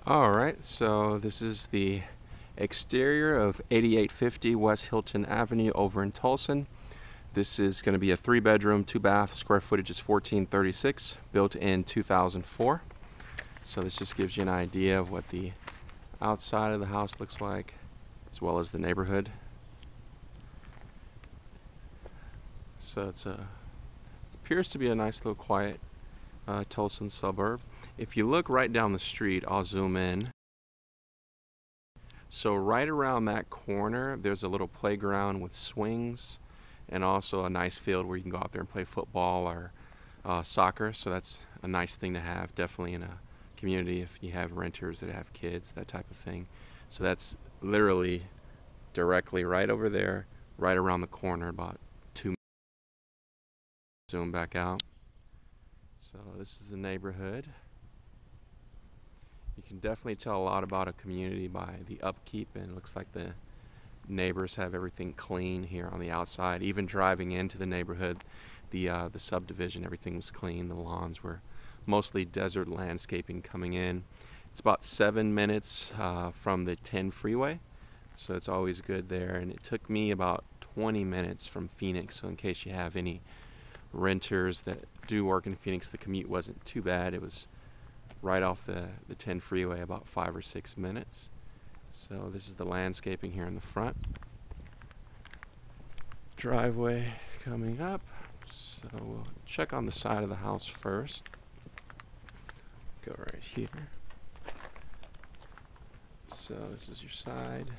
Alright, so this is the exterior of 8850 West Hilton Avenue over in Tolleson. This is going to be a 3-bedroom, 2-bath, square footage is 1436, built in 2004. So this just gives you an idea of what the outside of the house looks like, as well as the neighborhood. So it appears to be a nice little quiet Tolleson suburb. If you look right down the street, I'll zoom in. So right around that corner, there's a little playground with swings and also a nice field where you can go out there and play football or soccer. So that's a nice thing to have, definitely in a community if you have renters that have kids, that type of thing. So that's literally directly right over there, right around the corner, about 2 minutes. Zoom back out. So this is the neighborhood. You can definitely tell a lot about a community by the upkeep, and it looks like the neighbors have everything clean here on the outside. Even driving into the neighborhood, the subdivision, everything was clean. The lawns were mostly desert landscaping coming in. It's about 7 minutes from the 10 freeway, so it's always good there. And it took me about 20 minutes from Phoenix, so in case you have any renters that do work in Phoenix, the commute wasn't too bad. It was right off the 10 freeway, about 5 or 6 minutes. So this is the landscaping here in the front. Driveway coming up. So we'll check on the side of the house first. Go right here. So this is your side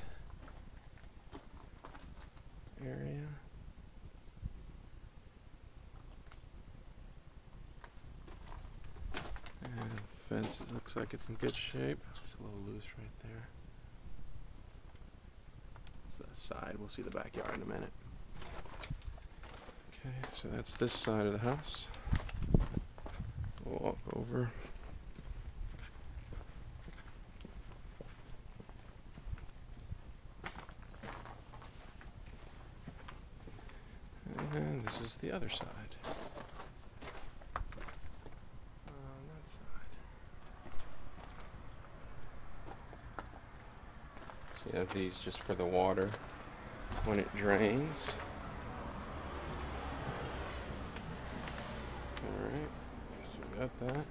area. And the fence, it looks like it's in good shape. It's a little loose right there. It's that side. We'll see the backyard in a minute. Okay, so that's this side of the house. We'll walk over. And this is the other side. So you have these just for the water when it drains. Alright, so we got that.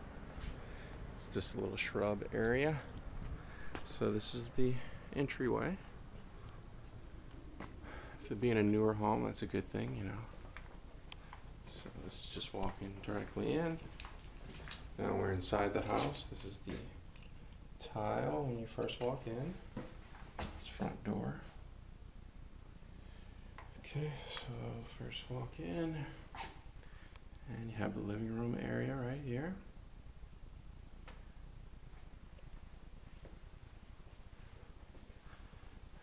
It's just a little shrub area. So this is the entryway. If it being a newer home, that's a good thing, you know. So this is just walking directly in. Now we're inside the house. This is the tile when you first walk in. This front door. Okay, so first walk in, and you have the living room area right here.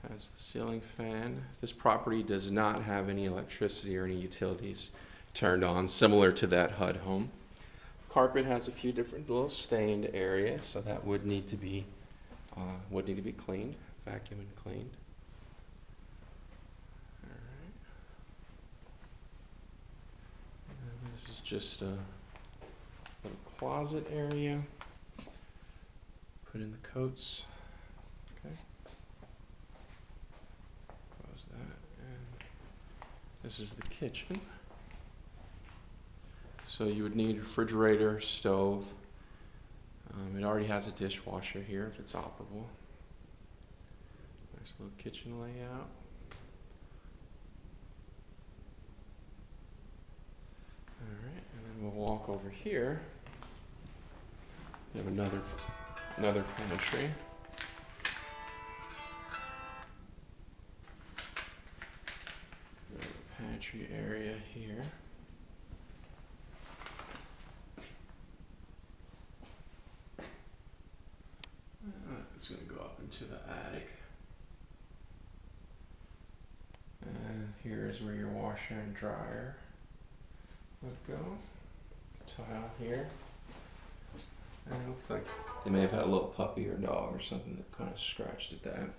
Has the ceiling fan. This property does not have any electricity or any utilities turned on, similar to that HUD home. Carpet has a few different little stained areas, so that would need to be cleaned, vacuumed and cleaned. All right. And this is just a little closet area. Put in the coats. Okay. Close that, and this is the kitchen. So you would need a refrigerator, stove. It already has a dishwasher here if it's operable. Nice little kitchen layout. Alright, and then we'll walk over here. We have another pantry. Pantry area here. It's going to go up into the attic. And here's where your washer and dryer would go. Tile here. And it looks like they may have had a little puppy or dog or something that kind of scratched at that.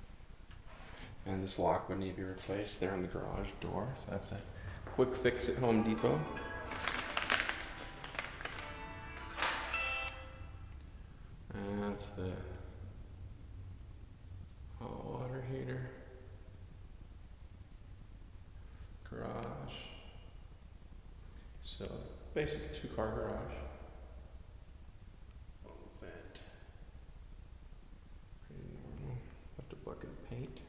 And this lock would need to be replaced there on the garage door. So that's a quick fix at Home Depot. And that's the heater. Garage. So basic 2-car garage. Vent. Pretty normal. Have to bucket of paint.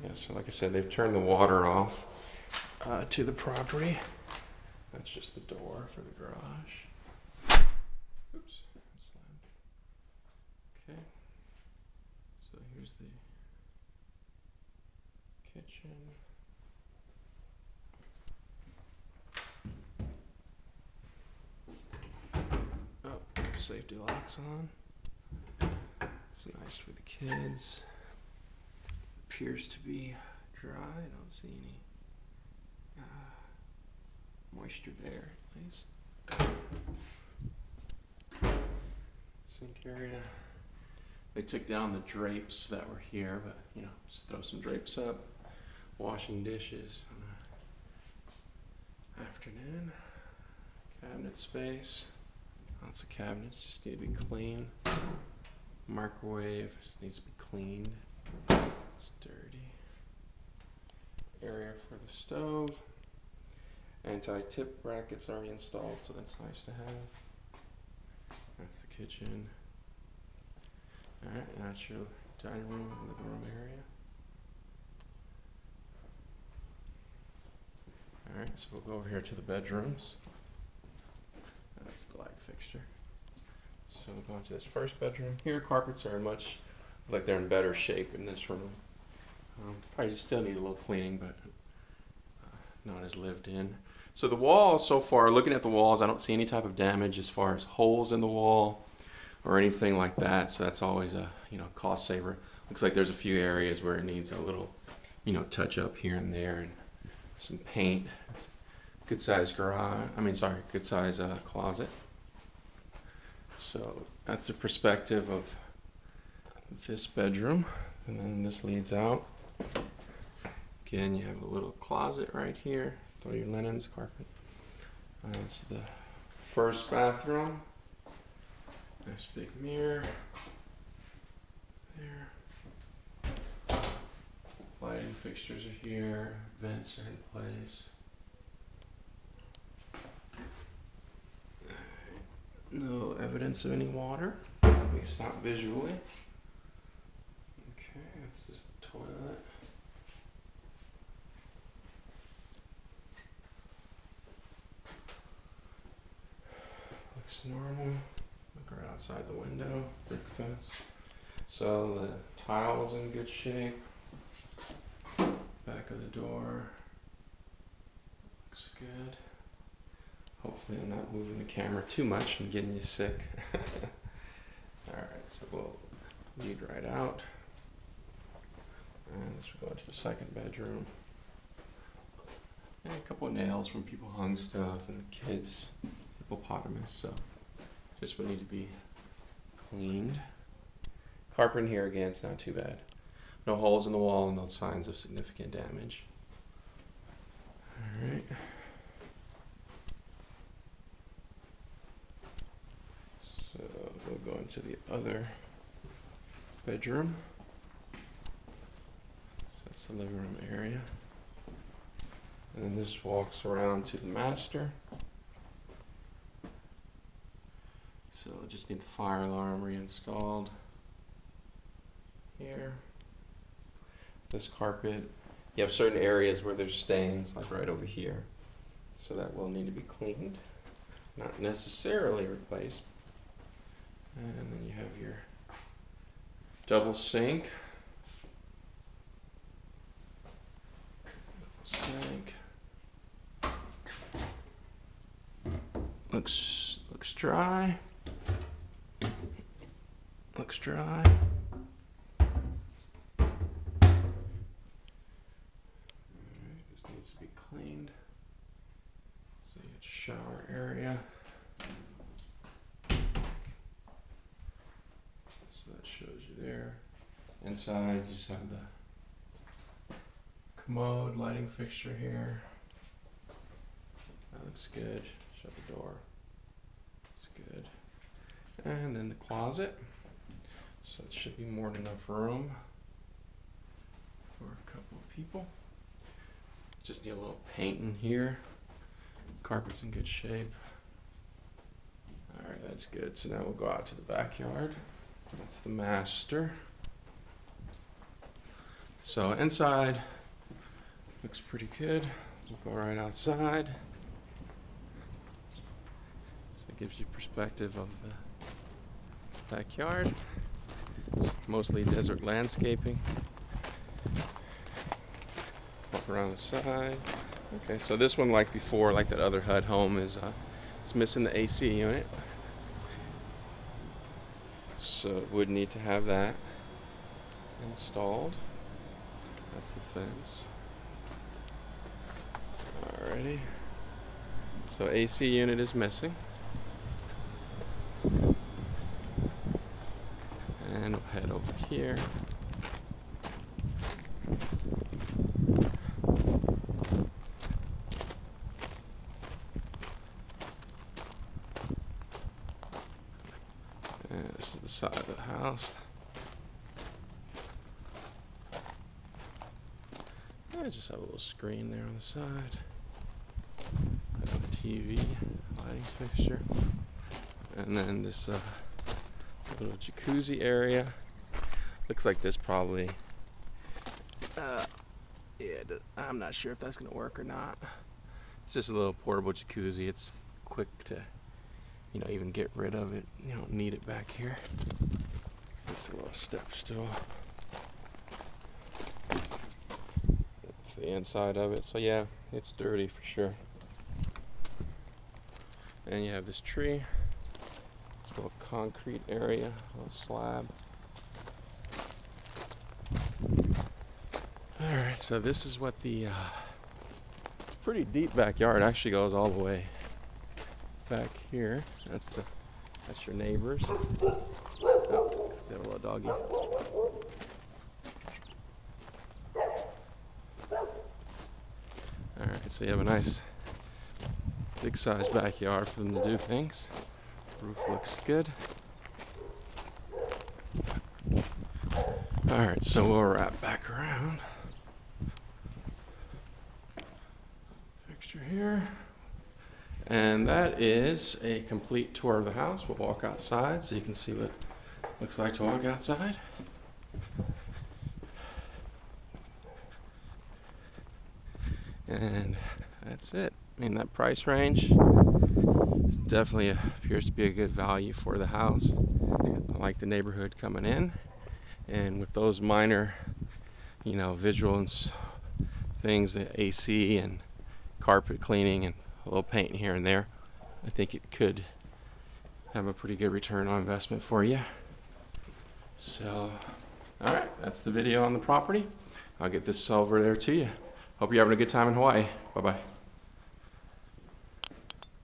Yeah, so like I said, they've turned the water off to the property. That's just the door for the garage. Oops, slammed. Okay, so here's the kitchen. Oh, safety locks on. It's nice for the kids. Appears to be dry. I don't see any moisture there, at least. Sink area. They took down the drapes that were here, but you know, just throw some drapes up. Washing dishes on an afternoon. Cabinet space. Lots of cabinets just need to be clean. Microwave just needs to be cleaned. It's dirty. Area for the stove. Anti-tip brackets already installed, so that's nice to have. That's the kitchen. Alright, and that's your dining room and living room area. Alright, so we'll go over here to the bedrooms. That's the light fixture. So we'll go into this first bedroom. Here, carpets are much like they're in better shape in this room. Probably still need a little cleaning, but not as lived in. So the walls so far, looking at the walls, I don't see any type of damage as far as holes in the wall or anything like that. So that's always a cost saver. Looks like there's a few areas where it needs a little touch up here and there and some paint. Good size garage. Good size closet. So that's the perspective of this bedroom, and then this leads out. Again, you have a little closet right here. Throw your linens, carpet. That's the first bathroom. Nice big mirror. There. Lighting fixtures are here. Vents are in place. No evidence of any water, at least not visually. Okay, that's just the toilet. Looks normal. Look right outside the window, brick fence. So the tile's in good shape. Back of the door. Looks good. Hopefully I'm not moving the camera too much and getting you sick. Alright, so we'll lead right out. And let's go into the second bedroom. And a couple of nails from people hung stuff and the kids' hippopotamus, so just would need to be cleaned. Carpet in here again, it's not too bad. No holes in the wall and no signs of significant damage. Alright. So we'll go into the other bedroom. So that's the living room area. And then this walks around to the master. So just need the fire alarm reinstalled here. This carpet, you have certain areas where there's stains, like right over here. So that will need to be cleaned, not necessarily replaced. And then you have your double sink. Looks dry. Looks dry. Alright, this needs to be cleaned. So you have shower area. So that shows you there. Inside you just have the commode lighting fixture here. That looks good. Shut the door. And then the closet. So it should be more than enough room for a couple of people. Just need a little paint in here. Carpet's in good shape. All right, that's good. So now we'll go out to the backyard. That's the master. So inside looks pretty good. We'll go right outside. So it gives you perspective of the backyard. It's mostly desert landscaping. Walk around the side. Okay, so this one, like before, like that other HUD home, is it's missing the AC unit. So it would need to have that installed. That's the fence. Alrighty. So AC unit is missing. And we'll head over here. And this is the side of the house. I just have a little screen there on the side. I have a TV, lighting fixture. And then this little jacuzzi area. Looks like this probably, I'm not sure if that's gonna work or not. It's just a little portable jacuzzi. It's quick to, even get rid of it. You don't need it back here. It's a little step stool. That's the inside of it. So yeah, it's dirty for sure. And you have this tree. This little concrete area, a little slab. Alright, so this is what the it's a pretty deep backyard. It actually goes all the way back here. That's your neighbors. Oh, looks like they have a little doggy. Alright, so you have a nice big sized backyard for them to do things. Roof looks good. Alright, so we'll wrap back around. Fixture here. And that is a complete tour of the house. We'll walk outside so you can see what it looks like to walk outside. And that's it. I mean, that price range definitely appears to be a good value for the house. I like the neighborhood coming in, and with those minor, visual things, the AC and carpet cleaning and a little paint here and there, I think it could have a pretty good return on investment for you. So, all right, that's the video on the property. I'll get this over there to you. Hope you're having a good time in Hawaii. Bye-bye.